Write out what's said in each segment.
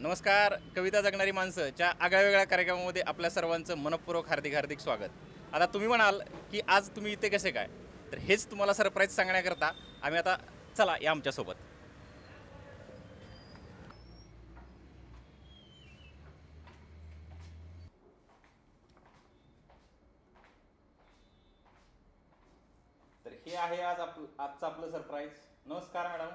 नमस्कार. कविता जगणारी माणसंच्या आगळ्यावेगळ्या कार्यक्रमामध्ये आपल्या सर्वांचं मनपूर्वक हार्दिक स्वागत. आता तुम्ही म्हणाल की आज तुम्ही इथे कसे काय, तर हेच तुम्हाला सरप्राईज सांगण्याकरता आम्ही आता चला या आमच्यासोबत. तर हे आहे आजचं आपलं सरप्राईज. नमस्कार मॅडम.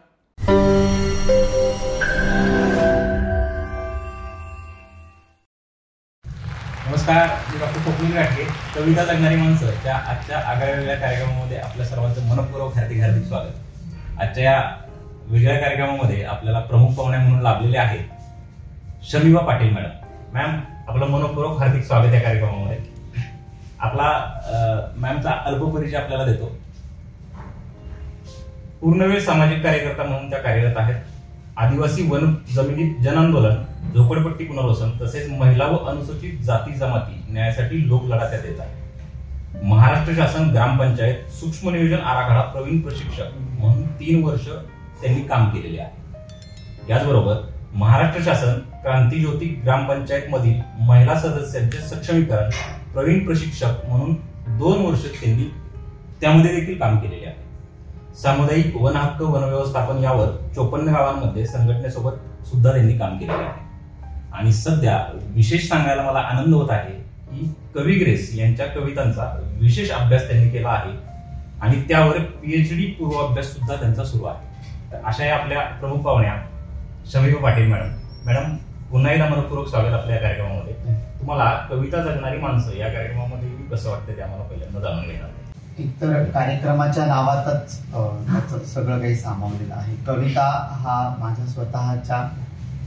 नमस्कार, मी डॉक्टर स्वप्नील गाठे. कविता जगणारी माणसंच्या आजच्या आगळ्यावेगळ्या कार्यक्रमामध्ये आपल्या सर्वांचं मनपूर्वक हार्दिक स्वागत. आजच्या या वेगळ्या कार्यक्रमामध्ये आपल्याला प्रमुख पाहुणे म्हणून लाभलेले आहेत शमीबा पाटील मॅडम. मॅम, आपलं मनपूर्वक हार्दिक स्वागत या कार्यक्रमामध्ये. आपला मॅमचा अल्प परिचय आपल्याला देतो. पूर्णवेळ सामाजिक कार्यकर्ता म्हणून त्या कार्यरत आहेत. आदिवासी वन जमिनीत जनआंदोलन, झोपडपट्टी पुनर्वसन तसेच महिला व अनुसूचित जाती जमाती न्यायासाठी लोकलढा त्या देतात. महाराष्ट्र शासन ग्रामपंचायत सूक्ष्म नियोजन आराखडा प्रवीण प्रशिक्षक म्हणून 3 वर्ष त्यांनी काम केलेले आहे. याचबरोबर महाराष्ट्र शासन क्रांतिज्योती ग्रामपंचायत मधील महिला सदस्यांचे सक्षमीकरण प्रवीण प्रशिक्षक म्हणून 2 वर्ष त्यांनी त्यामध्ये देखील काम केलेले आहे. सामुदायिक वन हक्क वन व्यवस्थापन यावर 54 गावांमध्ये संघटनेसोबत सुद्धा त्यांनी काम केलेले आहे. आणि सध्या विशेष सांगायला मला आनंद होत आहे की कवी ग्रेस यांच्या कवितांचा विशेष अभ्यास त्यांनी केला आहे आणि त्यावर PhD पूर्वाभ्यास सुद्धा त्यांचा सुरू आहे. तर अशा या आपल्या प्रमुख पाहुण्या शमीबा पाटील मॅडम. मॅडम, पुन्हा एकदा मनपूर्वक स्वागत आपल्या या कार्यक्रमामध्ये. तुम्हाला कविता जगणारी माणसं या कार्यक्रमामध्ये कसं वाटतं ते आम्हाला पहिल्यांदा जाणून घेणार. एकतर कार्यक्रमाच्या नावातच त्याचं सगळं काही सामावलेलं आहे. कविता हा माझ्या स्वतःच्या,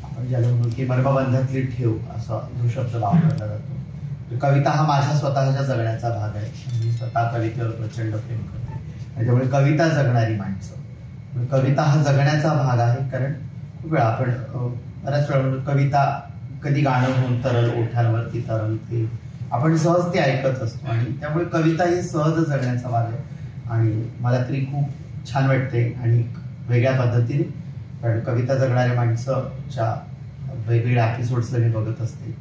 आपण ज्याला म्हणू की मर्मबंधातली ठेव असा जो शब्द वापरला जातो, कविता हा माझ्या स्वतःच्या जगण्याचा भाग आहे. मी स्वतः कवितेवर प्रचंड प्रेम करते. त्याच्यामुळे कविता जगणारी माणसं, कविता हा जगण्याचा भाग आहे. कारण खूप वेळा आपण बऱ्याच वेळा कविता कधी गाणं होऊन तरल ओठांवरती तरलते, आपण सहज ते ऐकत असतो आणि त्यामुळे कविता ही सहज जगण्याचा भाग आहे. आणि मला तरी खूप छान वाटते आणि वेगळ्या पद्धतीने, कारण कविता जगणाऱ्या माणसाच्या वेगवेगळ्या एपिसोड्स मी बघत असते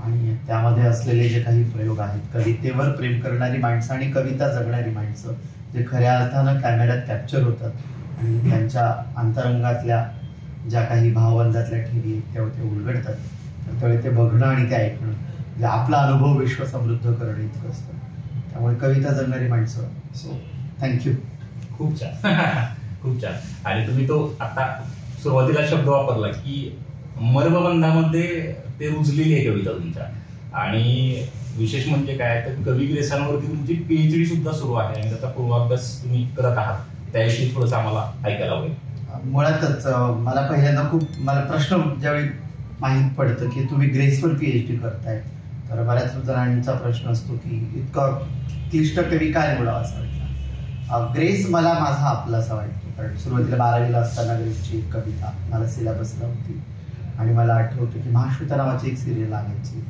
आणि त्यामध्ये असलेले जे काही प्रयोग आहेत, कवितेवर प्रेम करणारी माणसं आणि कविता जगणारी माणसं जे खऱ्या अर्थानं कॅमेऱ्यात कॅप्चर होतात आणि त्यांच्या अंतरंगातल्या ज्या काही भावबंधातल्या ठेवी तेव्हा ते उलगडतात, त्यावेळी ते बघणं आणि ते ऐकणं म्हणजे आपला अनुभव विश्व समृद्ध करणं इतकं असतं. त्यामुळे कविता जगणारी माणसं. So thank you. खूप छान. खूप छान. आणि तुम्ही तो आता सुरुवातीला शब्द वापरला की मर्मबंधामध्ये ते रुजलेली आहे कविता तुमच्या. आणि विशेष म्हणजे काय, तर कवी ग्रेसांवरती तुमची PhD सुद्धा सुरू आहे आणि त्याचा पूर्वाभ्यास तुम्ही करत आहात. त्याविषयी थोडंसं आम्हाला ऐकायला होईल. मुळातच मला पहिल्यांदा मला प्रश्न ज्यावेळी माहीत पडतं की तुम्ही ग्रेसवर PhD करताय, तर बऱ्याच जणांचा प्रश्न असतो की इतकं क्लिष्ट कवी काय निवडावा असा वाटतं. ग्रेस मला माझा आपलासा वाटतो. कारण सुरुवातीला 12वीला असताना ग्रेसची एक कविता मला सिलेबसला होती आणि मला आठवतं की महाश्वेता नावाची एक सिरियल लागायची.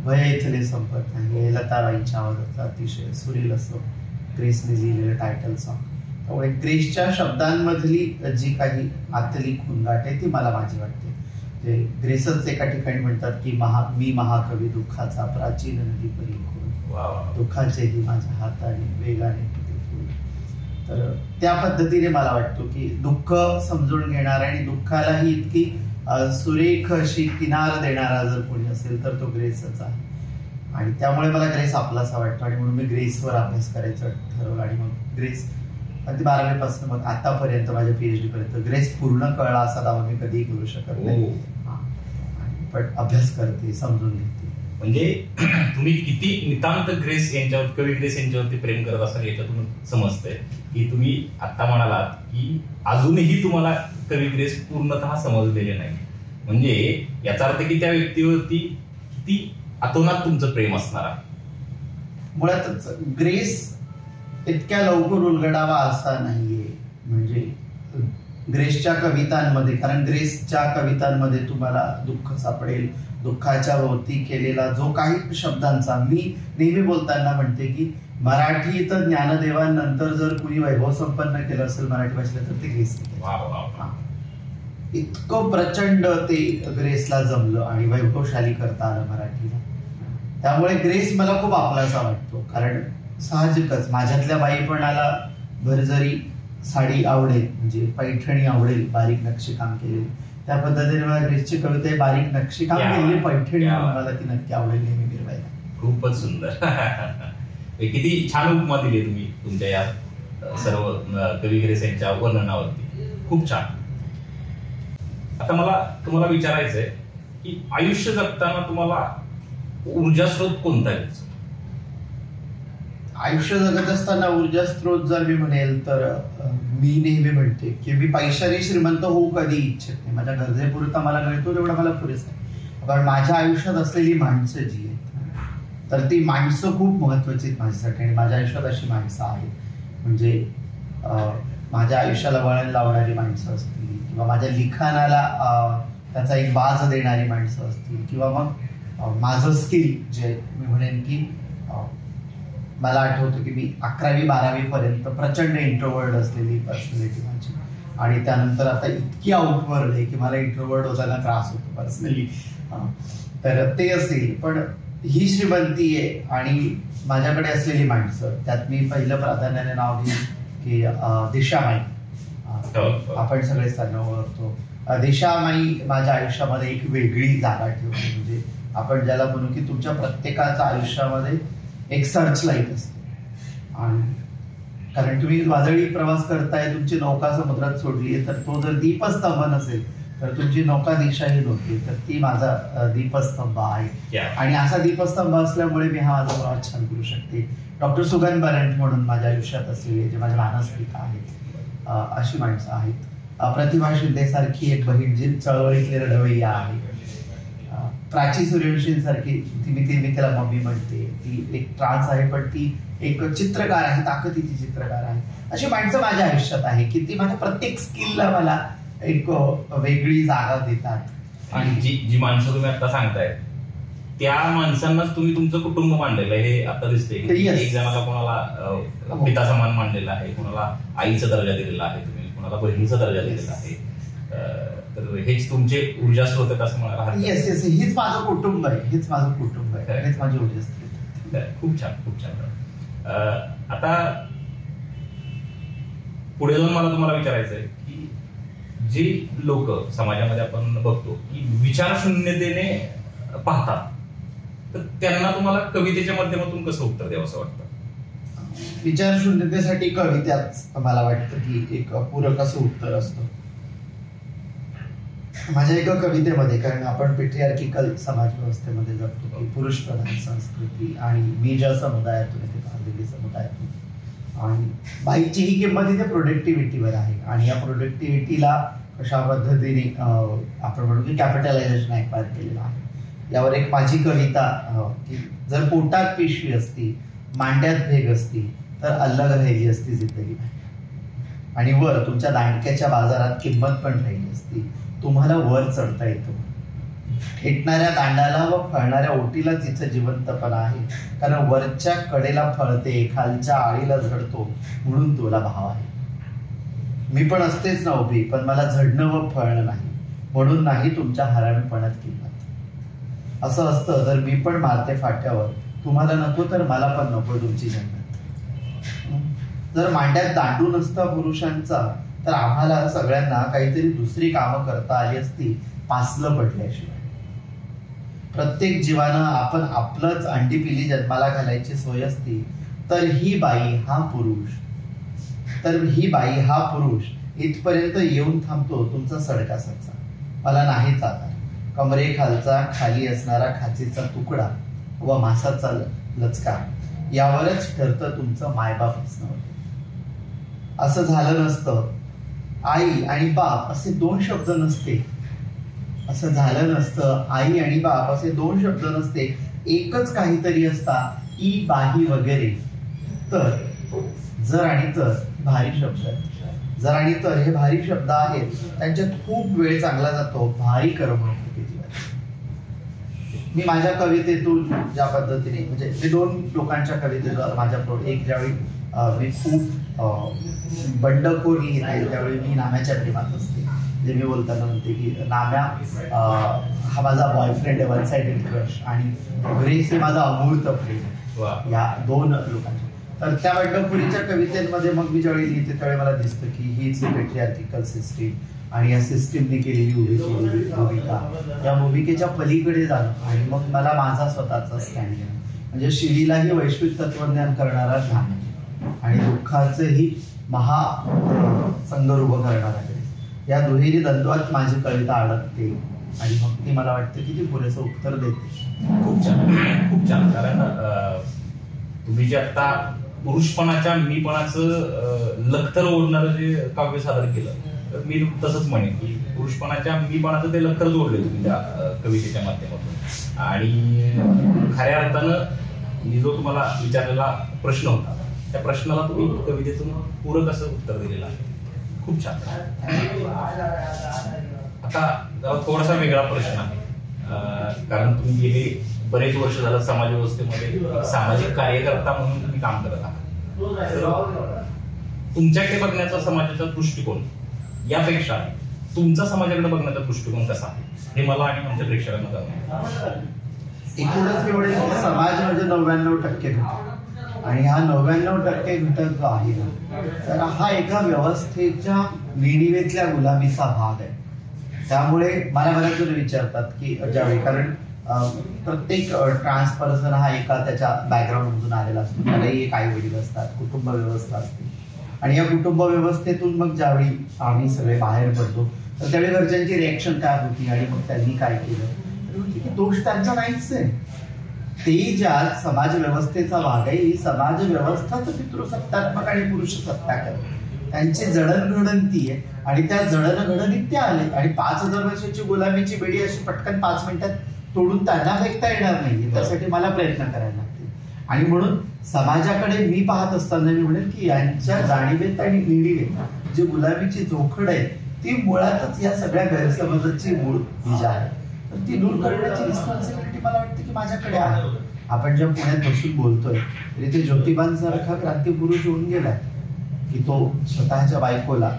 भय इथले संपत नाही, लताबाईंच्या आवाजाचं अतिशय सुरेल असं ग्रेसने लिहिलेलं टायटल सॉन्ग. त्यामुळे ग्रेसच्या शब्दांमधली जी काही आतली खुणगाट आहे ती मला माझी वाटते. ते ग्रेसच एका ठिकाणी म्हणतात की मी महाकवी दुःखाचा प्राचीन नदी परी खोल, दुःखाचेही माझ्या हाताने वेगाने फुल. तर त्या पद्धतीने मला वाटतो की दुःख समजून घेणारा आणि दुःखालाही इतकी सुरेख अशी किनार देणारा जर कोणी असेल तर तो ग्रेसच आहे. आणि त्यामुळे मला ग्रेस आपलासा वाटतो आणि म्हणून मी ग्रेसवर अभ्यास करायचं ठरवलं. आणि मग ग्रेस अगदी 12वीपासून मग आतापर्यंत माझ्या PhD पर्यंत ग्रेस पूर्ण कळला असा दावा मी कधीही करू शकत नाही. पण अभ्यास करते, समजून घेते. म्हणजे तुम्ही किती नितांत ग्रेस यांच्यावर, कवी ग्रेस यांच्यावरती प्रेम करत असाल याच्यातून समजतंय की तुम्ही आता म्हणालात की अजूनही तुम्हाला कवी ग्रेस पूर्णतः समजलेले नाही. म्हणजे याचा अर्थ की त्या व्यक्तीवरती किती अतोनात तुमचं प्रेम असणार आहे. मुळातच ग्रेस इतक्या लवकर उलगडावा असा नाहीये. म्हणजे ग्रेसच्या कवितांमध्ये, कारण ग्रेसच्या कवितांमध्ये तुम्हाला दुःख सापडेल, दुःखाच्या भोवती केलेला जो काही शब्दांचा, मी नेहमी बोलताना म्हणते की मराठीत ज्ञानदेवांनंतर जर कुणी वैभव संपन्न केलं असेल मराठी भाषेला तर ते ग्रेस. इतकं प्रचंड ते ग्रेसला जमलं आणि वैभवशाली करता आलं मराठीला. त्यामुळे ग्रेस मला खूप आपलासा वाटतो. कारण साहजिकच माझ्यातल्या बाईपणाला भरजरी साडी आवडेल, म्हणजे पैठणी आवडेल, बारीक नक्षीकाम केलेली. त्या पद्धतीने मला ग्रेसची कविता आहे, बारीक नक्षीकाम केलेली पैठणी मला ती नक्की आवडेल नेहमी मिरवायला. खूपच सुंदर. किती छान उपमा दिली तुम्ही तुमच्या या सर्व कवी ग्रेस यांच्या वर्णनावरती. खूप छान. आता मला तुम्हाला विचारायचंय की आयुष्य जगताना तुम्हाला ऊर्जा स्रोत कोणता आहे? आयुष्य जगत असताना ऊर्जा स्रोत जर मी म्हणेल तर मी नेहमी म्हणते की मी पैशाने श्रीमंत होऊ कधी इच्छित नाही. माझ्या गरजेपुरता मला मिळतो तेवढा मला पुरेसा आहे. कारण माझ्या आयुष्यात असलेली माणसं जी आहेत तर ती माणसं खूप महत्वाची आहेत माझ्यासाठी. आणि माझ्या आयुष्यात अशी माणसं आहेत म्हणजे माझ्या आयुष्याला वळण लावणारी माणसं असतील, किंवा माझ्या लिखाणाला त्याचा एक बाज देणारी माणसं असतील, किंवा मग माझं स्किल जे मी म्हणेन की मला आठवतं की मी 11वी-12वी पर्यंत प्रचंड इंट्रोवर्ड असलेली पर्सनॅलिटी माझी, आणि त्यानंतर आता इतकी आउटवर्ड आहे की मला इंट्रोवर्ड होताना त्रास होतो पर्सनली. तर ते असेल, पण ही श्रीमंती आहे. आणि माझ्याकडे असलेली माणसं, त्यात मी पहिलं प्राधान्याने नाव घेईन की दिशामाई. आपण सगळेच त्यांना ओळखतो. दिशामाई माझ्या आयुष्यामध्ये एक वेगळी जागा ठेवली. म्हणजे आपण ज्याला म्हणू की तुमच्या प्रत्येकाच्या आयुष्यामध्ये एक सर्च लाईट असते. आणि कारण तुम्ही वादळी प्रवास करताय, तुमची नौका समुद्रात सोडली आहे, तर तो जर दीपस्तंभ नसेल तर तुमची नौका दिशाहीन होती. तर ती माझा दीपस्तंभ आहे. आणि असा दीपस्तंभ असल्यामुळे मी हा माझा प्रवास छान करू शकते. डॉक्टर सुगन बरंट म्हणून माझ्या आयुष्यात असलेले जे माझ्या मानसपिता आहेत अशी माणसं आहेत. प्रतिभा शिंदे सारखी एक बहीण जी चळवळीतले रडवैया आहे. प्राची सूर्यवंशींसारखी मी त्याला मम्मी म्हणते, ती एक ट्रान्स आहे पण ती एक चित्रकार आहे, ताकदीची चित्रकार आहे. अशी माणसं माझ्या आयुष्यात आहे की ती माझ्या प्रत्येक स्किलला मला एक वेगळी जागा देतात. आणि जी माणसं तुम्ही आता सांगताय त्या माणसांनाच तुम्ही तुमचं कुटुंब मांडलेलं आहे हे आता दिसते. एक जणाला कोणाला पिता समान मांडलेला आहे, कोणाला आईचा दर्जा दिलेला आहे, तुम्ही कोणाला बहिणीचा दर्जा दिलेला आहे. तर हेच तुमचे ऊर्जा स्रोत आहेत असं म्हणायला हरकत नाही. येस, हेच माझं कुटुंब आहे, हेच माझं कुटुंब आहे, हेच माझी ऊर्जा स्रोत. खूप छान, खूप छान. आता पुढे जाऊन मला तुम्हाला विचारायचं आहे की जी लोक समाजामध्ये आपण बघतो की विचारशून्यतेने पाहतात, तर त्यांना तुम्हाला कवितेच्या माध्यमातून कसं उत्तर द्यावं असं वाटतं? विचारशून्यतेसाठी कविताच मला वाटतं की एक पूरक असं उत्तर असतं. माझ्या एका कवितेमध्ये, कारण आपण पेट्रियार्किकल समाज व्यवस्थेमध्ये जगतो की पुरुष प्रधान संस्कृती, आणि मी ज्या समुदायातून येते भारतीय समुदायातून, आणि बाईची ही किंमत इथे प्रोडक्टिव्हिटीवर आहे. आणि या प्रोडक्टिव्हिटीला कशा पद्धतीने आपण म्हणू की कॅपिटलायझेशन ॲक्वायर केलेलं आहे. यावर एक माझी कविता की जर पोटात पिशवी असती, मांड्यात भेग असती, तर अलग राहिली असती जिंदगी. आणि वर तुमच्या दांडक्याच्या बाजारात किंमत पण राहिली असती. तुम्हाला वर चढता येतो. खेटणाऱ्या दांडाला व फळणाऱ्या ओटीला तिचं जिवंतपणा आहे. कारण वरच्या कडेला फळते, खालच्या आळीला झडतो, म्हणून तुला भाव आहे. मी पण असतेच ना उभी, पण मला झडणं व फळणं नाही, म्हणून नाही तुमच्या हरामीपणात किंमत. असं असतं तर मी पण मारते फाट्यावर, तुम्हाला नको तर मला पण नको तुमची जन्नत. जर मांड्यात दांडू नसता पुरुषांचा, तर आम्हाला सगळ्यांना काहीतरी दुसरी कामं करता आली असती, पासलं पडल्याशिवाय. प्रत्येक जीवानं आपण आपलंच अंडी पिली जन्माला घालायची सोय असती, तर ही बाई हा पुरुष इथपर्यंत येऊन थांबतो तुमचा सडका सच्चा. मला नाहीच आता कमरे खालचा खाली असणारा खाचीचा तुकडा व मासाचा लचका, यावरच ठरतं तुमचं मायबाप असणं. असं झालं नसतं आई आणि बाप असे दोन शब्द नसते. असं झालं नसतं आई आणि बाप असे दोन शब्द नसते. एकच काहीतरी असता, ई बाही वगैरे. तर जर आणि तर भारी शब्द आहेत. जर आणि तर हे भारी शब्द आहेत, त्यांच्यात खूप वेळ चांगला जातो भारी करमणूक. मी माझ्या कवितेतून ज्या पद्धतीने, म्हणजे मी दोन लोकांच्या कवितेतून माझ्या एक ज्यावेळी मी खूप बंडखोर लिहित आहे त्यावेळी मी नाम्याच्या प्रेमात असते. जे मी बोलताना म्हणते की नाम्या हा माझा बॉयफ्रेंड आहे, वन साइडेड क्रश, आणि ग्रेस हे माझा अमूर्त प्रेम, या दोन लोकांचे. तर त्या वैष्णवपुरीच्या कवितेमध्ये मग मी ज्यावेळी लिहिते त्यावेळी मला दिसतं की हीच पेट्रियार्किकल सिस्टीम आणि या सिस्टीमने केलेली उभी केलेली भूमिका, या भूमिकेच्या पलीकडे जाणं आणि मग मला माझा स्वतःचा स्टँड घेणं, म्हणजे शिवीलाही वैश्विक तत्वज्ञान करणारा ध्यान आणि दुःखाचंही महासंगर उभं करणारा ग्रेस, या दुहेरी द्वंद्वात माझी कविता अडकते आणि मग ती मला वाटतं की ती पुरेसं उत्तर देते. खूप छान, खूप छान. कारण तुम्ही जे आता पुरुषपणाच्या मीपणाचं लखतर ओढणारं जे काव्य सादर केलं, तर मी तसंच म्हणेन की पुरुषपणाच्या मीपणाचं ते लखतर जोडले तुम्ही त्या कवितेच्या माध्यमातून. आणि खऱ्या अर्थानं मी जो तुम्हाला विचारलेला प्रश्न होता त्या प्रश्नाला तुम्ही कवितेतून पूरक असं उत्तर दिलेलं आहे. खूप छान. आता थोडासा वेगळा प्रश्न आहे, कारण तुम्ही गेले बरेच वर्ष झालं समाज व्यवस्थेमध्ये सामाजिक कार्यकर्ता म्हणून तुम्ही काम करत आहात. तुमच्याकडे बघण्याचा समाजाचा दृष्टिकोन यापेक्षा तुमचा समाजाकडे बघण्याचा दृष्टिकोन कसा आहे हे मला आणि आमच्या प्रेक्षकांना जाणवं. एकूणच एवढे समाज म्हणजे 99% घटक, आणि हा 99% घटक जो आहे ना, तर हा एका व्यवस्थेच्या निणीवेतल्या गुलामीचा भाग आहे. त्यामुळे मला बऱ्याच जण विचारतात की ज्यावेळी, कारण प्रत्येक ट्रान्स पर्सन हा एका त्याच्या बॅकग्राऊंड मधून आलेला असतो, त्यालाही एक आई वडील असतात, कुटुंब व्यवस्था असते, आणि या कुटुंब व्यवस्थेतून मग ज्यावेळी आम्ही सगळे बाहेर पडतो तर त्यावेळी घरच्यांची रिॲक्शन काय होती आणि मग त्यांनी काय केलं, की दोष त्यांचा नाहीच आहे. ते ज्या समाज व्यवस्थेचा भाग आहे, ही समाज व्यवस्थाच पितृसत्तात्मक आणि पुरुषसत्ताक आहे. त्यांची जडणघडण आहे आणि त्या जडणघडणीत ते आले, आणि 5,000 वर्षाची गुलामीची बेडी अशी पटकन 5 मिनिटात तोडून त्यांना फेकता येणार नाही. त्यासाठी मला प्रयत्न करायला लागतील. आणि म्हणून समाजाकडे मी पाहत असताना मी म्हणेन की यांच्या जाणीवेत आणि निणीवेत जी गुलामीची जोखड आहे ती मुळातच या सगळ्या गैरसमजाची मूळ बीज आहे. तर ती दूर करण्याची रिस्पॉन्सिबिलिटी मला वाटते की माझ्याकडे आहे. आपण जेव्हा पुण्यात बसून बोलतोय तरी ते ज्योतिबांसारखा क्रांतिपुरुष होऊन गेलाय की तो स्वतःच्या बायकोला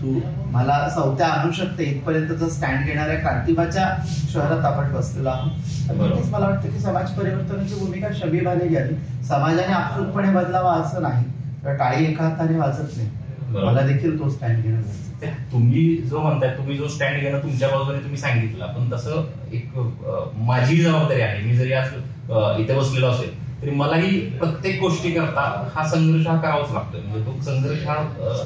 तू मला सवत्या आणू शकते इथपर्यंतचा स्टँड घेणाऱ्या क्रांतिबाच्या शहरात आपण बसलेलो आहोत. नक्कीच मला वाटतं की समाज परिवर्तनाची भूमिका शबीबाने घ्यावी. समाजाने आपसूकपणे बदलावा असं नाही, तर टाळी एका हाताने वाजत नाही. मला देखील तो स्टँड घेणं गरजेचं आहे. तुम्ही जो म्हणताय, तुम्ही जो स्टँड घेणं तुमच्या बाजूने तुम्ही सांगितलं, पण तसं एक माझी जबाबदारी आहे. मी जरी आज इथे बसलेलो असेल तरी मलाही प्रत्येक गोष्टी करता हा संघर्ष हा करावाच लागतोय. म्हणजे तो संघर्ष हा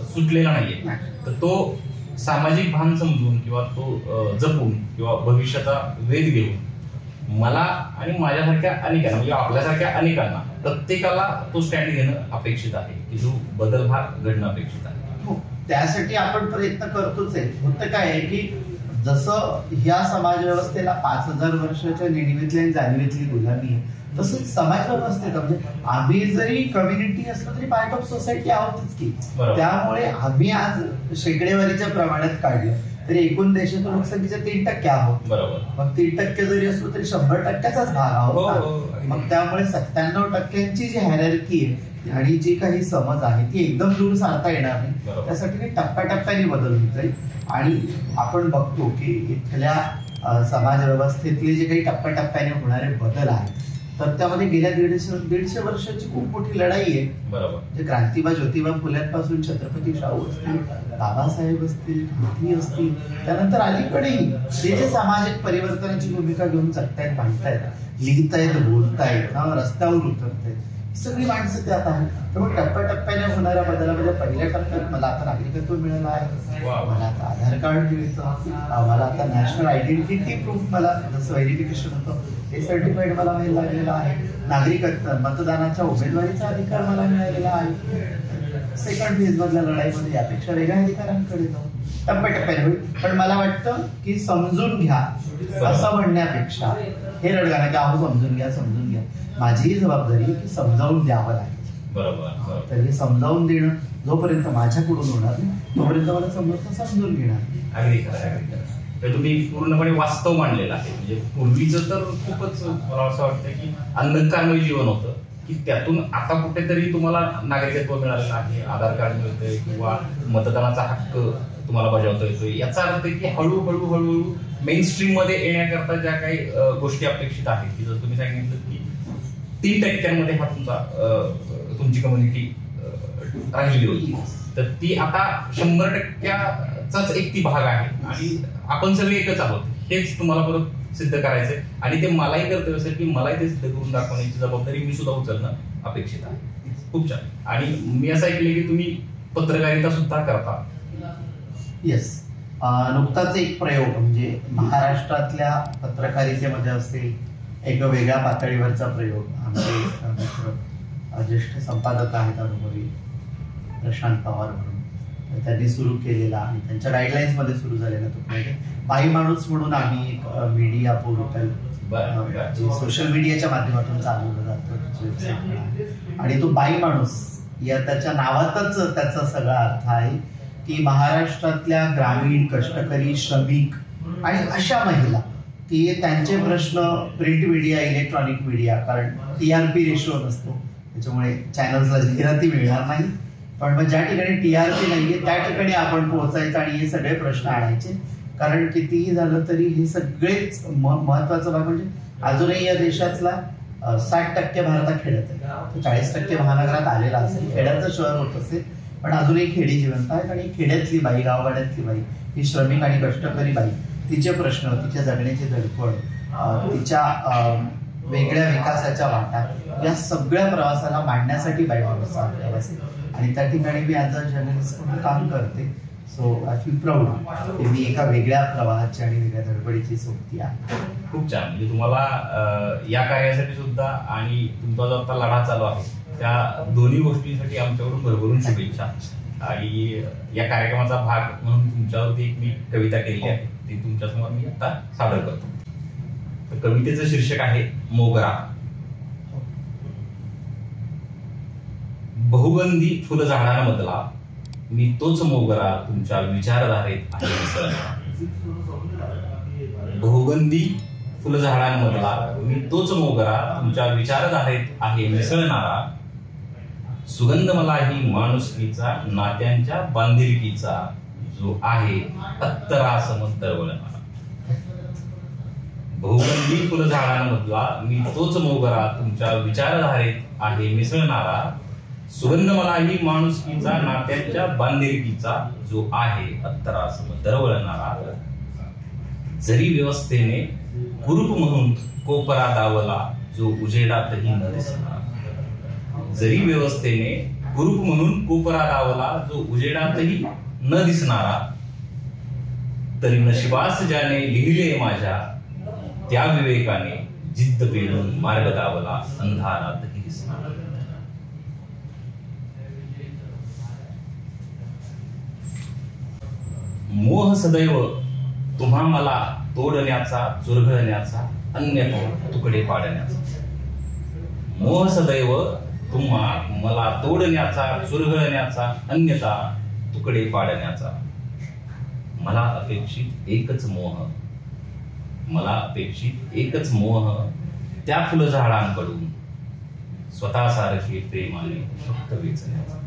सुटलेला नाहीये. तर तो सामाजिक भान समजून किंवा तो जपून किंवा भविष्याचा वेध घेऊन मला आणि माझ्यासारख्या अनेकांना, म्हणजे आपल्यासारख्या अनेकांना, प्रत्येकाला तो स्टँड घेणं अपेक्षित आहे की जो बदल हा घडणं अपेक्षित आहे. त्यासाठी आपण प्रयत्न करतोच आहे. होतं काय आहे की जसं ह्या समाज व्यवस्थेला 5,000 वर्षाच्या निणीवेतली आणि जाणीवेतली गुलामी आहे, तसंच समाज व्यवस्थेत म्हणजे आम्ही जरी कम्युनिटी असलो तरी पार्ट ऑफ सोसायटी आहोतच की. त्यामुळे आम्ही आज शेकडेवारीच्या प्रमाणात काढलं तरी एकूण देशाच्या लोकसंख्येच्या 3% आहोत. बरोबर. मग 3% जरी असलो तरी 100%चाच भाग आहोत. मग त्यामुळे 97% जी हायरार्की आहे आणि जी काही समज आहे ती एकदम दूर सारता येणार नाही. त्यासाठी टप्प्याटप्प्याने बदल होत जाईल. आणि आपण बघतो की इथल्या समाज व्यवस्थेतले जे काही टप्प्याटप्प्याने होणारे बदल आहेत तर त्यामध्ये गेल्या 150 वर्षाची खूप मोठी लढाई आहे. बरोबर. जे क्रांतिबा ज्योतिबा फुल्यांपासून छत्रपती शाहू असतील, बाबासाहेब असतील, गांधी असतील, त्यानंतर अलीकडेही ते जे सामाजिक परिवर्तनाची भूमिका घेऊन जगतायत, मांडतायत, लिहितायत, बोलतायत, रस्त्यावर उतरतायत, सगळी माणसं त्यात आहेत. त्यामुळे टप्प्याटप्प्याने होणाऱ्या बदलामध्ये पहिल्या टप्प्यात मला आता नागरिकत्व मिळालं आहे, मला आता आधार कार्ड मिळतं, मला आता नॅशनल आयडेंटिटी प्रूफ, मला जसं व्हेरिफिकेशन होतं ते सर्टिफाईड मला मिळायला लागलेलं आहे. नागरिकत्व मतदानाच्या उमेदवारीचा अधिकार मला मिळालेला आहे. सेकंड फेज मधल्या लढाईमध्ये यापेक्षा वेगळ्या अधिकारांकडे जाऊ टप्प्याटप्प्याने होईल. पण मला वाटतं की समजून घ्या असं म्हणण्यापेक्षा हे रडगाणं की अहो समजून घ्या समजून घ्या, माझीही जबाबदारी आहे की समजावून द्यावं लागेल. बरोबर. तर हे समजावून देणं जोपर्यंत माझ्याकडून होणार नाही तोपर्यंत मला समजून घेणार. अगदी खरं, अगदी खरं. तर तुम्ही पूर्णपणे वास्तव मांडलेलं आहे. म्हणजे पूर्वीचं तर खूपच मला असं वाटतं की अंधकारमय जीवन होतं की त्यातून आता कुठेतरी तुम्हाला नागरिकत्व मिळालेलं आहे, आधार कार्ड मिळतंय किंवा मतदानाचा हक्क तुम्हाला बजावता येतोय. याचा अर्थ की हळूहळू हळूहळू मेन स्ट्रीम मध्ये येण्याकरता ज्या काही गोष्टी अपेक्षित आहेत, की जर तुम्ही सांगितलं की 3% हा तुमची कम्युनिटी राहिली होती, तर ती आता 100%चाच एक ती भाग आहे आणि आपण सगळे एकच आहोत. हेच तुम्हाला परत सिद्ध करायचंय आणि ते मलाही कर्तव्य असेल की मलाही ते सिद्ध करून दाखवण्याची जबाबदारी मी सुद्धा उचलणं अपेक्षित आहे. खूप छान. आणि मी असं ऐकलं की तुम्ही पत्रकारिता सुद्धा करता. येस, नुकताच एक प्रयोग म्हणजे महाराष्ट्रातल्या पत्रकारितेमध्ये असेल एक वेगळ्या पातळीवरचा प्रयोग आमचे मित्र ज्येष्ठ संपादक आहेत अनुभवी प्रशांत पवार म्हणून, तर त्यांनी सुरू केलेला आणि त्यांच्या गाईडलाईन्स मध्ये सुरू झालेला तो म्हणजे बाई माणूस म्हणून आम्ही एक मीडिया पोर्टल सोशल मीडियाच्या माध्यमातून चालवलं जातं आणि तो बाई माणूस या त्याच्या नावातच त्याचा सगळा अर्थ आहे की महाराष्ट्रातल्या ग्रामीण कष्टकरी श्रमिक आणि अशा महिला की त्यांचे प्रश्न प्रिंट मीडिया इलेक्ट्रॉनिक मीडिया, कारण TRP रेशो नसतो त्याच्यामुळे चॅनल्सला जाहिराती मिळणार नाही, पण मग ज्या ठिकाणी TRP नाहीये त्या ठिकाणी आपण पोहोचायचं आणि हे सगळे प्रश्न आणायचे. कारण कितीही झालं तरी हे सगळेच महत्वाचा भाग म्हणजे अजूनही या देशातला 60% भारतात खेड्यात आहे, 40% महानगरात आलेला असेल, खेड्याचं शहर होत असेल, पण अजूनही खेडी जिवंत आहेत आणि खेड्यातली बाई, गावगाड्यातली बाई, ही श्रमिक आणि कष्टकरी बाई, तिचे प्रश्न, तिच्या जगण्याची धडपड, तिच्या वेगळ्या विकासाच्या वाटा, या सगळ्या प्रवासाला मांडण्यासाठी बाई माणूस प्रवास आहे आणि त्या ठिकाणी मी ॲज अ जर्नलिस्ट म्हणून काम करते. सो आय फील प्राऊड की मी एका वेगळ्या प्रवाहाची आणि वेगळ्या धडपडीची सोबती आहे. खूप छान. म्हणजे तुम्हाला या कार्यासाठी सुद्धा आणि तुमचा जो आता लढा चालू आहे त्या दोन्ही गोष्टींसाठी आमच्याकडून भरभरून शुभेच्छा. आणि या कार्यक्रमाचा भाग म्हणून तुमच्यावरती एक मी कविता केली आहे, ती तुमच्यासमोर मी आता सादर करतो. तर कवितेचं शीर्षक आहे मोगरा. बहुगंधी फुलझाडांमधला मी तोच मोगरा तुमच्या विचारधारेत आहे मिसळणारा. बहुगंधी फुलझाडांमधला मी तोच मोगरा तुमच्या विचारधारेत आहे मिसळणारा. सुगंध मलाही माणुसकीचा, नात्यांच्या बांधिलकीचा, जो आहे अत्तरासम दरवळणारा. बहुगंधी फुलझाडांमधला मी तोच मोगरा तुमच्या विचारधारेत आहे मिसळणारा. सुगंध मलाही माणुसकीचा, नात्यांच्या बांधिलकीचा, जो आहे अत्तरासम दरवळणारा. जरी व्यवस्थेने कुरूप म्हणून कोपरा दावला, जो उजेडातही न दिसणारा. जरी व्यवस्थेने कुरूप म्हणून कोपरा दावला, जो उजेडातही न दिसणारा. तरी नशिबास ज्याने लिहिले माझ्या, त्या विवेकाने जिद्द पेरून मार्ग दावला, अंधारातही दिसणारा. मोह सदैव तुम्हा मला तोडण्याचा, चुरगळण्याचा, अन्यथा तुकडे पाडण्याचा. मोह सदैव तुम्हा मला तोडण्याचा, चुरगळण्याचा, अन्यथा तुकडे पाडण्याचा. मला अपेक्षित एकच मोह, मला अपेक्षित एकच मोह, त्या फुलझाडांकडून स्वतःसारखे प्रेमाने फक्त वेचण्याचा.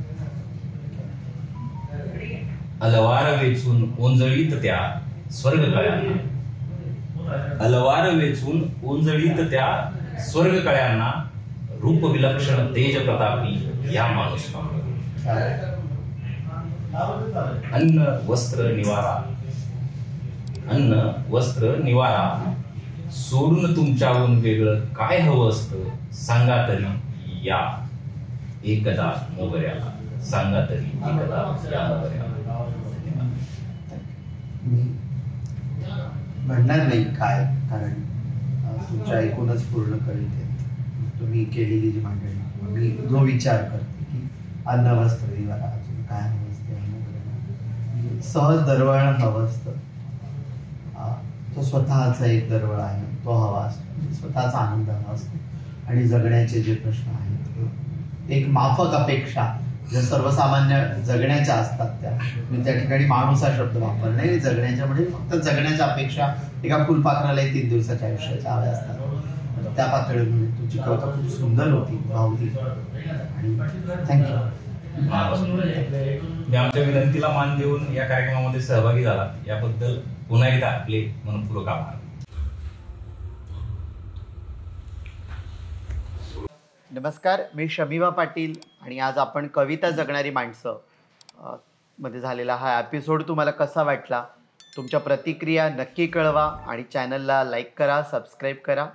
अलवार वेचून ओंजळीत त्या स्वर्ग कळ्यांना. अलवार वेचून ओंजळीत त्या स्वर्ग कळ्यांना. रूप विलक्षण तेज प्रतापी या माणूस. अन्न वस्त्र निवारा, अन्न वस्त्र निवारा, सोडून तुमच्याहून वेगळं काय हवं असतं, सांगा तरी या एकदा मोगऱ्याला. सांगा तरी एकदा या मोगऱ्याला. मी म्हणणार नाही काय, कारण तुमच्या ऐकूनच पूर्ण करीत तुम्ही केलेली जी मांडणी, मी जो विचार करते की अन्न वस्त्र निवारा, अजून काय हवं असते, सहज दरवळण हवं असतं. तो स्वतःचा एक दरवळ आहे, तो हवा असतो, स्वतःचा आनंद हवा असतो. आणि जगण्याचे जे प्रश्न आहेत, एक माफक अपेक्षा ज्या सर्वसामान्य जगण्याच्या असतात, त्या मी त्या ठिकाणी माणूस हा शब्द वापर नाही, जगण्याच्या म्हणजे फक्त जगण्याच्या अपेक्षा एका फुलपाखरालाही 3 दिवसाच्या आयुष्याच्या हव्या असतात. त्या पातळीवर तुमची कविता खूप सुंदर होती, भावली, आणि थँक्यू. मी आमच्या विनंतीला मान देऊन या कार्यक्रमामध्ये सहभागी झाला याबद्दल पुन्हा एकदा आपले मनपूर्वक आभार. नमस्कार, मी शमीवा पाटील आणि आज आपण कविता जगणारी माणसं मध्ये झालेला हा एपिसोड तुम्हाला कसा वाटला? तुमच्या प्रतिक्रिया नक्की कळवा आणि चॅनलला लाईक करा, सबस्क्राईब करा.